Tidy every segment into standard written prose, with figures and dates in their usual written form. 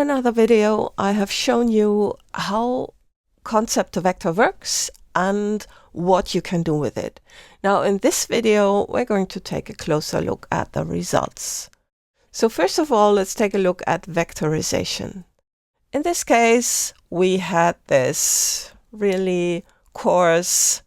another video, I have shown you how concept to vector works and what you can do with it. Now in this video, we're going to take a closer look at the results. So first of all, let's take a look at vectorization. In this case, we had this really coarse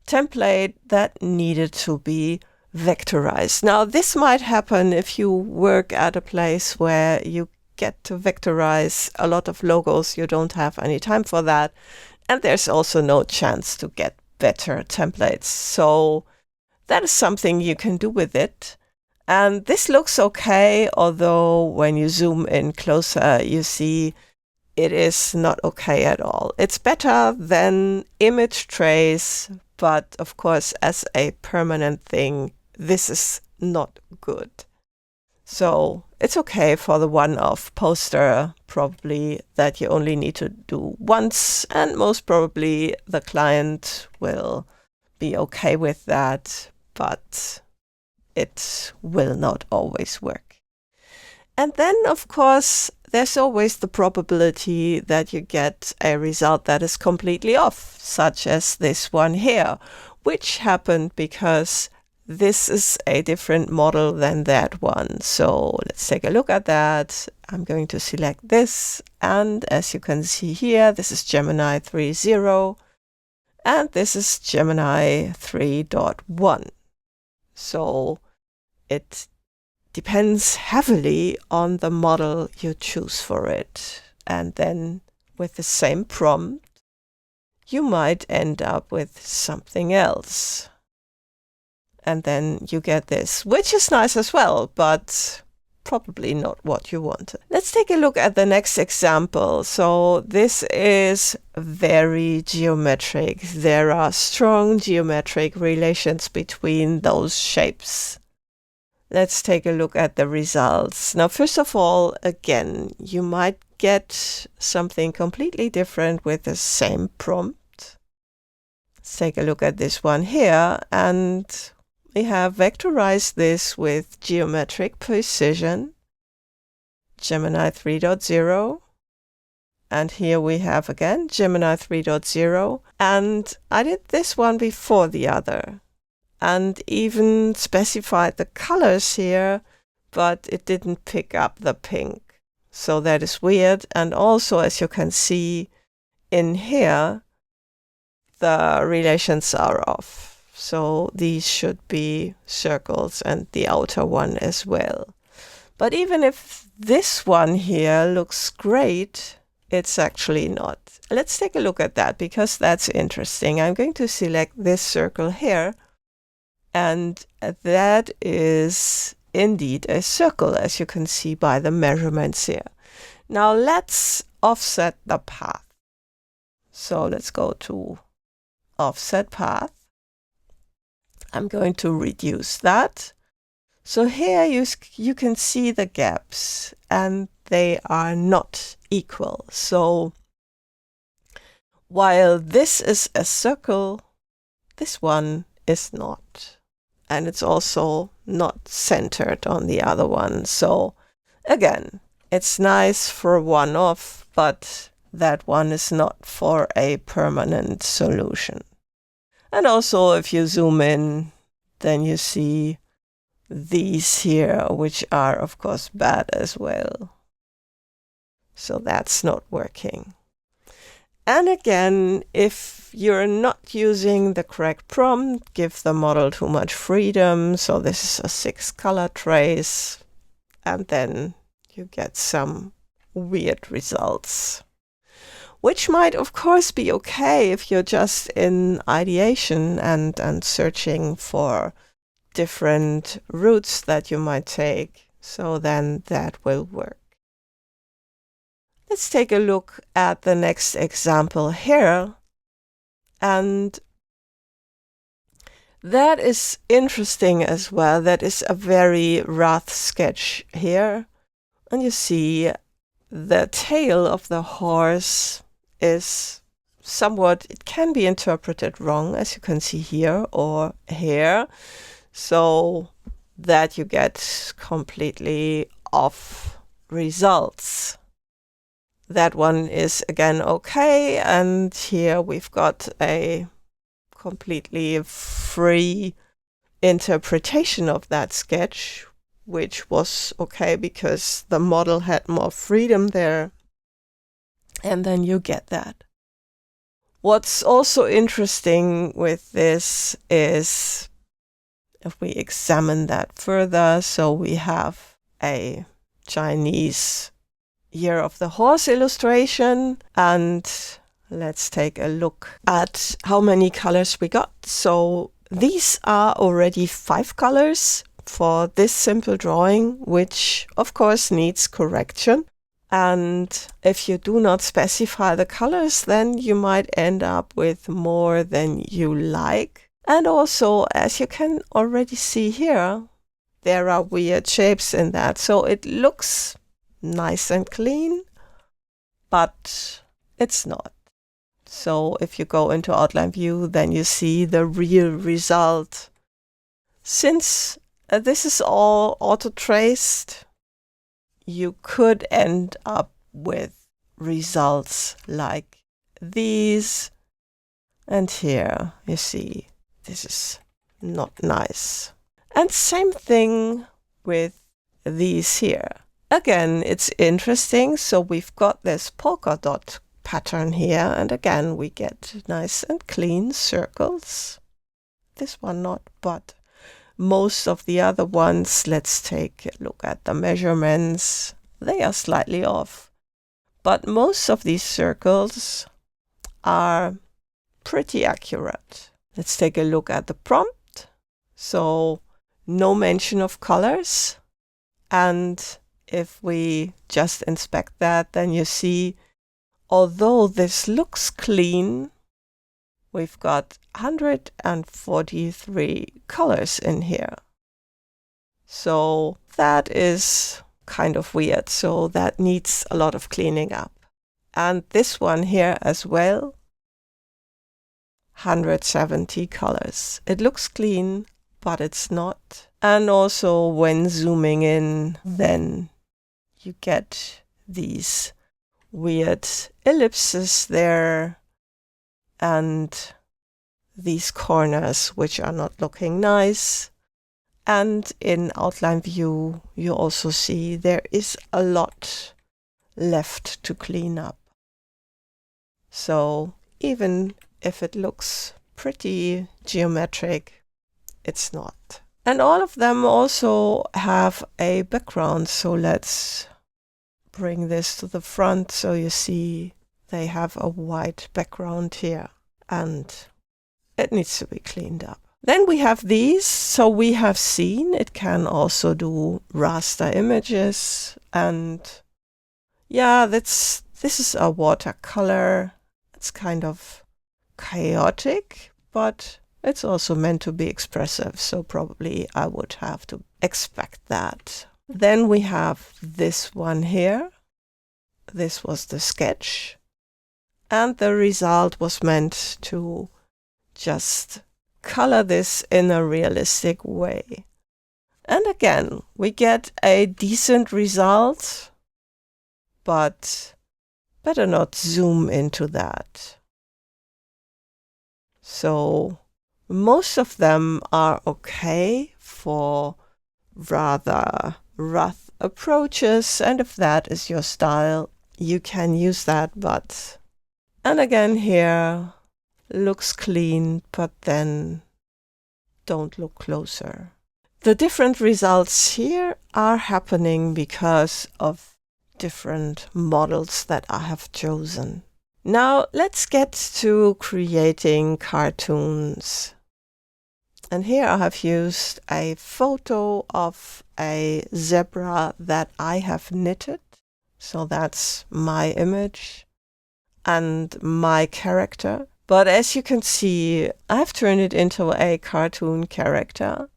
template that needed to be vectorized. Now this might happen if you work at a place where you get to vectorize a lot of logos. You don't have any time for that, and there's also no chance to get better templates. So that is something you can do with it. And this looks okay, although when you zoom in closer, you see it is not okay at all. It's better than image trace, but of course, as a permanent thing, this is not good. So it's okay for the one-off poster, probably that you only need to do once, and most probably the client will be okay with that, but it will not always work. And then, of course, there's always the probability that you get a result that is completely off, such as this one here, which happened because this is a different model than that one. So let's take a look at that. I'm going to select this, and as you can see here, this is Gemini 3.0 and this is Gemini 3.1. So it depends heavily on the model you choose for it. And then with the same prompt, you might end up with something else. And then you get this, which is nice as well, but probably not what you wanted. Let's take a look at the next example. So this is very geometric. There are strong geometric relations between those shapes. Let's take a look at the results. Now, first of all, again, you might get something completely different with the same prompt. Let's take a look at this one here, and we have vectorized this with geometric precision, Gemini 3.0. And here we have again Gemini 3.0. And I did this one before the other and even specified the colors here, but it didn't pick up the pink. So that is weird. And also, as you can see in here, the relations are off. So these should be circles and the outer one as well. But even if this one here looks great, it's actually not. Let's take a look at that because that's interesting. I'm going to select this circle here, and that is indeed a circle, as you can see by the measurements here. Now let's offset the path. So let's go to offset path. I'm going to reduce that. So here you can see the gaps, and they are not equal. So while this is a circle, this one is not. And it's also not centered on the other one. So again, it's nice for one-off, but that one is not for a permanent solution. And also, if you zoom in, then you see these here, which are, of course, bad as well. So that's not working. And again, if you're not using the correct prompt, give the model too much freedom. So this is a 6-color trace, and then you get some weird results, which might, of course, be okay if you're just in ideation and searching for different routes that you might take. So then that will work. Let's take a look at the next example here. And that is interesting as well. That is a very rough sketch here. And you see the tail of the horse is somewhat, it can be interpreted wrong, as you can see here or here, so that you get completely off results. that one is again okay, and here we've got a completely free interpretation of that sketch, which was okay because the model had more freedom there. And then you get that. What's also interesting with this is if we examine that further, so we have a Chinese Year of the Horse illustration, and let's take a look at how many colors we got. So these are already 5 colors for this simple drawing, which of course needs correction. And if you do not specify the colors, then you might end up with more than you like. And also, as you can already see here, there are weird shapes in that. So it looks nice and clean, but it's not. So if you go into outline view, then you see the real result. Since this is all auto-traced, you could end up with results like these. And here you see this is not nice. And same thing with these here. Again, it's interesting. So we've got this polka dot pattern here, and again we get nice and clean circles. This one not, but most of the other ones, let's take a look at the measurements. They are slightly off, but most of these circles are pretty accurate. Let's take a look at the prompt. So no mention of colors, and if we just inspect that, then you see, although this looks clean, we've got 143 colors in here. So that is kind of weird. So that needs a lot of cleaning up. And this one here as well, 170 colors. It looks clean, but it's not. And also when zooming in, then you get these weird ellipses there and these corners which are not looking nice. And in outline view, you also see there is a lot left to clean up. So even if it looks pretty geometric, it's not. And all of them also have a background. So let's bring this to the front. So you see they have a white background here, and it needs to be cleaned up. Then we have these. So we have seen it can also do raster images, and yeah, this is a watercolor. It's kind of chaotic, but it's also meant to be expressive. So probably I would have to expect that. Then we have this one here. This was the sketch, and the result was meant to just color this in a realistic way. And again, we get a decent result, but better not zoom into that. So most of them are okay for rather rough approaches, and if that is your style, you can use that. But, and again here, looks clean, but then don't look closer. The different results here are happening because of different models that I have chosen. Now let's get to creating cartoons. And here I have used a photo of a zebra that I have knitted. So that's my image and my character. But as you can see, I've turned it into a cartoon character,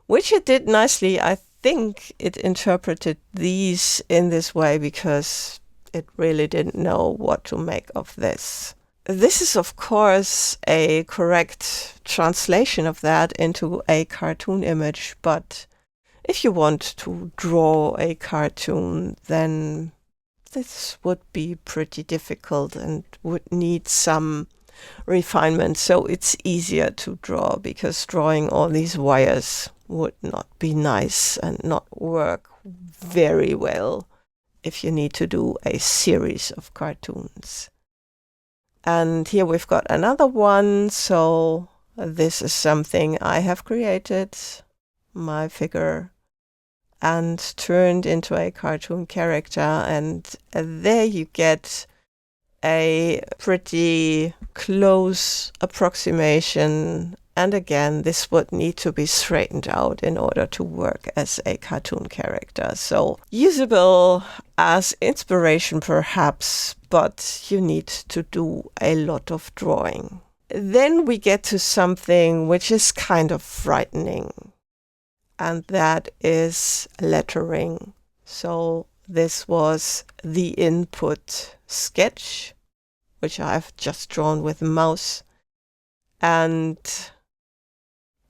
which it did nicely. I think it interpreted these in this way because it really didn't know what to make of this. This is, of course, a correct translation of that into a cartoon image, but if you want to draw a cartoon, then this would be pretty difficult and would need some refinement. So it's easier to draw, because drawing all these wires would not be nice and not work very well if you need to do a series of cartoons. And here we've got another one. So this is something I have created, my figure, and turned into a cartoon character. And there you get a pretty close approximation. And again, this would need to be straightened out in order to work as a cartoon character. So usable as inspiration perhaps, but you need to do a lot of drawing. Then we get to something which is kind of frightening, and that is lettering. So this was the input sketch, which I've just drawn with a mouse. And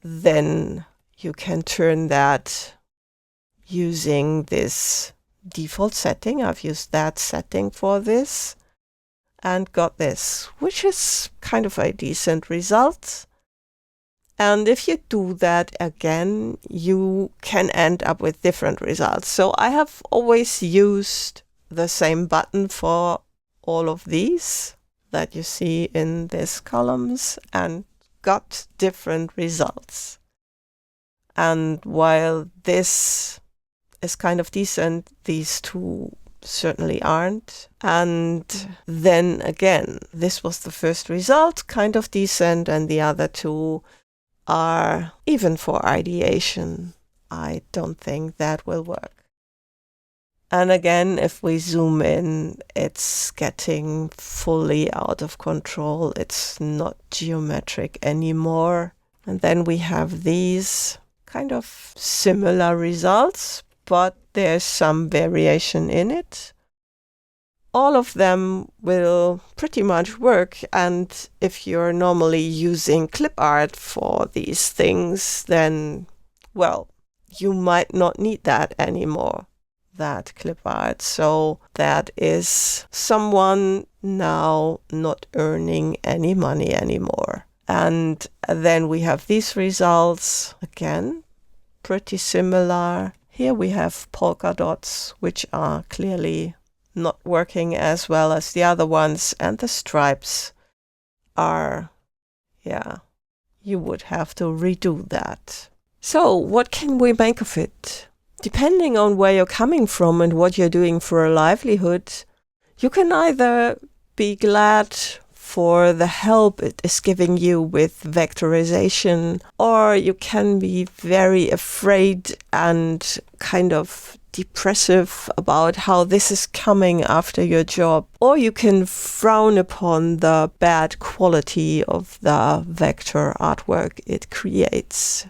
then you can turn that using this default setting. I've used that setting for this and got this, which is kind of a decent result. And if you do that again, you can end up with different results. So I have always used the same button for all of these that you see in these columns and got different results. And while this is kind of decent, these two certainly aren't. And then again, this was the first result, kind of decent, and the other two are, even for ideation, I don't think that will work. And again, if we zoom in, it's getting fully out of control. It's not geometric anymore. And then we have these kind of similar results, but there's some variation in it. All of them will pretty much work. And if you're normally using clip art for these things, then, well, you might not need that anymore, that clip art. So that is someone now not earning any money anymore. And then we have these results, again, pretty similar. Here we have polka dots, which are clearly not working as well as the other ones, and the stripes are, yeah, you would have to redo that. So what can we make of it? Depending on where you're coming from and what you're doing for a livelihood, you can either be glad for the help it is giving you with vectorization, or you can be very afraid and kind of depressive about how this is coming after your job, or you can frown upon the bad quality of the vector artwork it creates.